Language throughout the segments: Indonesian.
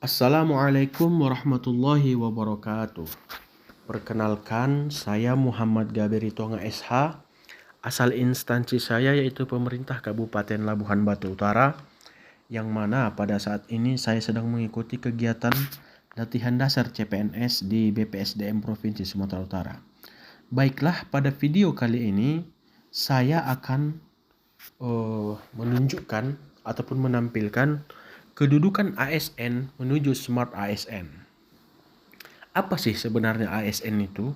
Assalamualaikum warahmatullahi wabarakatuh. Perkenalkan, saya Muhammad Gaberi Tonga SH. Asal instansi saya yaitu pemerintah Kabupaten Labuhan Batu Utara, yang mana pada saat ini saya sedang mengikuti kegiatan latihan dasar CPNS di BPSDM Provinsi Sumatera Utara. Baiklah, pada video kali ini saya akan menunjukkan ataupun menampilkan kedudukan ASN menuju Smart ASN. Apa sih sebenarnya ASN itu?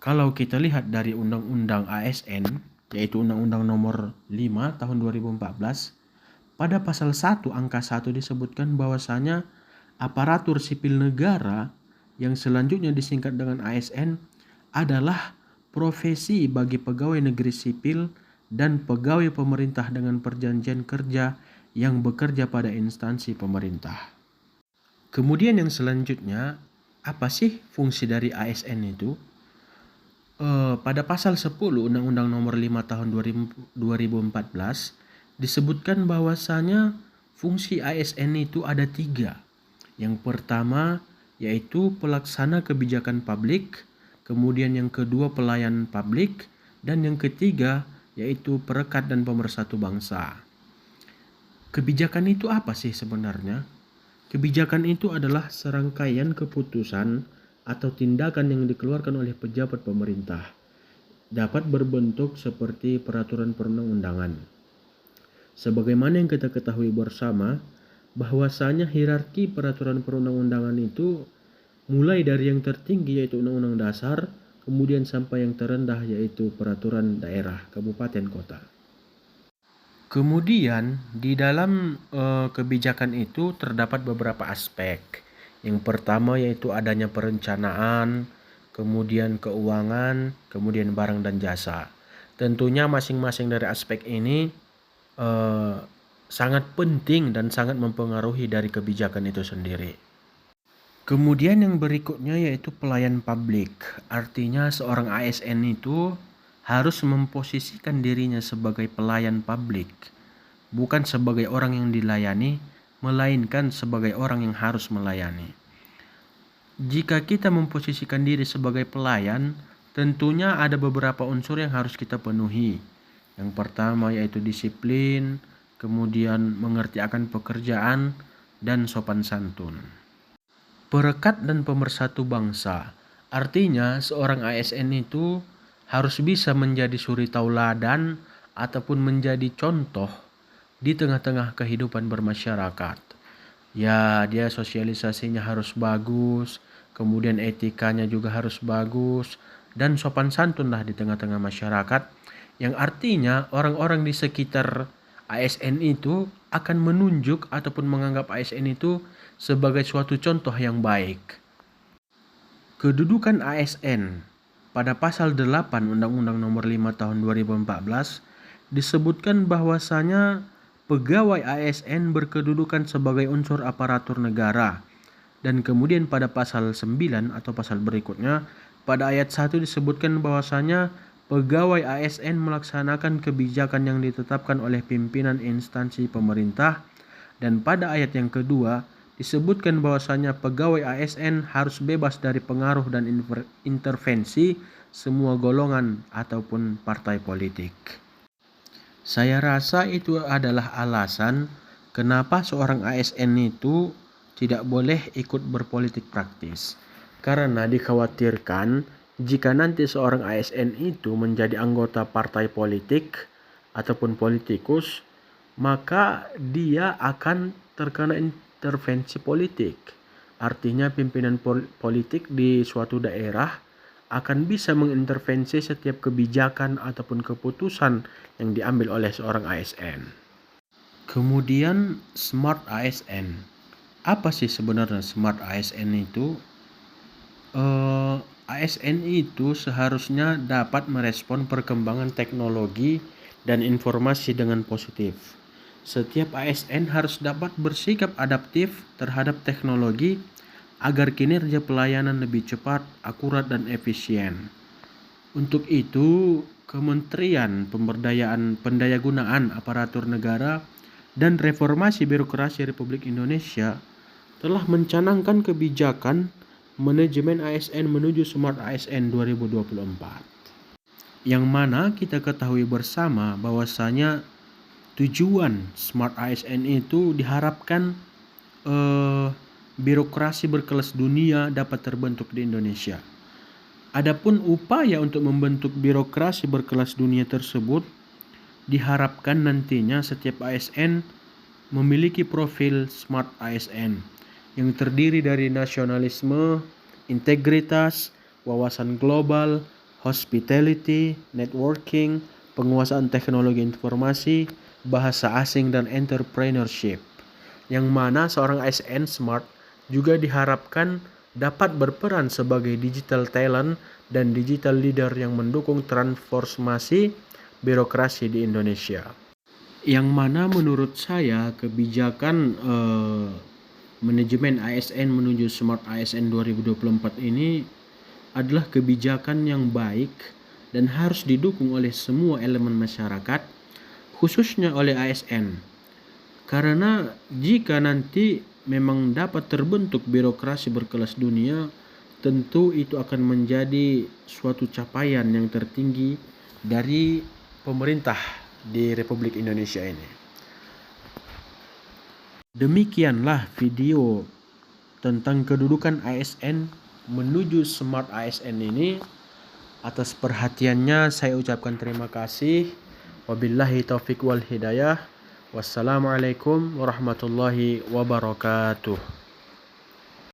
Kalau kita lihat dari Undang-Undang ASN, yaitu Undang-Undang Nomor 5 Tahun 2014, pada pasal 1 angka 1 disebutkan bahwasanya aparatur sipil negara yang selanjutnya disingkat dengan ASN adalah profesi bagi pegawai negeri sipil dan pegawai pemerintah dengan perjanjian kerja yang bekerja pada instansi pemerintah. Kemudian yang selanjutnya, apa sih fungsi dari ASN itu? Pada pasal 10 Undang-Undang Nomor 5 Tahun 2014 disebutkan bahwasanya fungsi ASN itu ada 3. Yang pertama yaitu pelaksana kebijakan publik, kemudian yang kedua pelayan publik, dan yang ketiga yaitu perekat dan pemersatu bangsa. Kebijakan itu apa sih sebenarnya? Kebijakan itu adalah serangkaian keputusan atau tindakan yang dikeluarkan oleh pejabat pemerintah. Dapat berbentuk seperti peraturan perundang-undangan. Sebagaimana yang kita ketahui bersama, bahwasanya hierarki peraturan perundang-undangan itu mulai dari yang tertinggi yaitu Undang-Undang Dasar, kemudian sampai yang terendah yaitu peraturan daerah, kabupaten, kota. Kemudian di dalam kebijakan itu terdapat beberapa aspek. Yang pertama yaitu adanya perencanaan, kemudian keuangan, kemudian barang dan jasa. Tentunya masing-masing dari aspek ini sangat penting dan sangat mempengaruhi dari kebijakan itu sendiri. Kemudian yang berikutnya yaitu pelayan publik. Artinya seorang ASN itu harus memposisikan dirinya sebagai pelayan publik, bukan sebagai orang yang dilayani, melainkan sebagai orang yang harus melayani. Jika kita memposisikan diri sebagai pelayan, tentunya ada beberapa unsur yang harus kita penuhi. Yang pertama yaitu disiplin, kemudian mengerti akan pekerjaan, dan sopan santun. Perekat dan pemersatu bangsa, artinya seorang ASN itu harus bisa menjadi suri tauladan ataupun menjadi contoh di tengah-tengah kehidupan bermasyarakat. Ya, dia sosialisasinya harus bagus, kemudian etikanya juga harus bagus, dan sopan santun lah di tengah-tengah masyarakat, yang artinya orang-orang di sekitar ASN itu akan menunjuk ataupun menganggap ASN itu sebagai suatu contoh yang baik. Kedudukan ASN pada pasal 8 Undang-Undang Nomor 5 Tahun 2014 disebutkan bahwasanya pegawai ASN berkedudukan sebagai unsur aparatur negara. Dan kemudian pada pasal 9 atau pasal berikutnya, pada ayat 1 disebutkan bahwasanya pegawai ASN melaksanakan kebijakan yang ditetapkan oleh pimpinan instansi pemerintah. Dan pada ayat yang kedua disebutkan bahwasanya pegawai ASN harus bebas dari pengaruh dan intervensi semua golongan ataupun partai politik. Saya rasa itu adalah alasan kenapa seorang ASN itu tidak boleh ikut berpolitik praktis. Karena dikhawatirkan jika nanti seorang ASN itu menjadi anggota partai politik ataupun politikus, maka dia akan terkena intervensi politik. Artinya pimpinan politik di suatu daerah akan bisa mengintervensi setiap kebijakan ataupun keputusan yang diambil oleh seorang ASN. Kemudian Smart ASN. Apa sih sebenarnya Smart ASN itu? ASN itu seharusnya dapat merespon perkembangan teknologi dan informasi dengan positif. Setiap ASN harus dapat bersikap adaptif terhadap teknologi agar kinerja pelayanan lebih cepat, akurat, dan efisien. Untuk itu, Kementerian Pendayagunaan Aparatur Negara dan Reformasi Birokrasi Republik Indonesia telah mencanangkan kebijakan manajemen ASN menuju Smart ASN 2024. Yang mana kita ketahui bersama bahwasanya tujuan Smart ASN itu diharapkan birokrasi berkelas dunia dapat terbentuk di Indonesia. Adapun upaya untuk membentuk birokrasi berkelas dunia tersebut diharapkan nantinya setiap ASN memiliki profil Smart ASN yang terdiri dari nasionalisme, integritas, wawasan global, hospitality, networking, penguasaan teknologi informasi, bahasa asing, dan entrepreneurship. Yang mana seorang ASN Smart juga diharapkan dapat berperan sebagai digital talent dan digital leader yang mendukung transformasi birokrasi di Indonesia. Yang mana menurut saya kebijakan manajemen ASN menuju Smart ASN 2024 ini adalah kebijakan yang baik dan harus didukung oleh semua elemen masyarakat, khususnya oleh ASN. Karena jika nanti memang dapat terbentuk birokrasi berkelas dunia, tentu itu akan menjadi suatu capaian yang tertinggi dari pemerintah di Republik Indonesia ini. Demikianlah video tentang kedudukan ASN menuju Smart ASN ini. Atas perhatiannya saya ucapkan terima kasih. Wabillahi taufiq wal hidayah. Wassalamualaikum warahmatullahi wabarakatuh.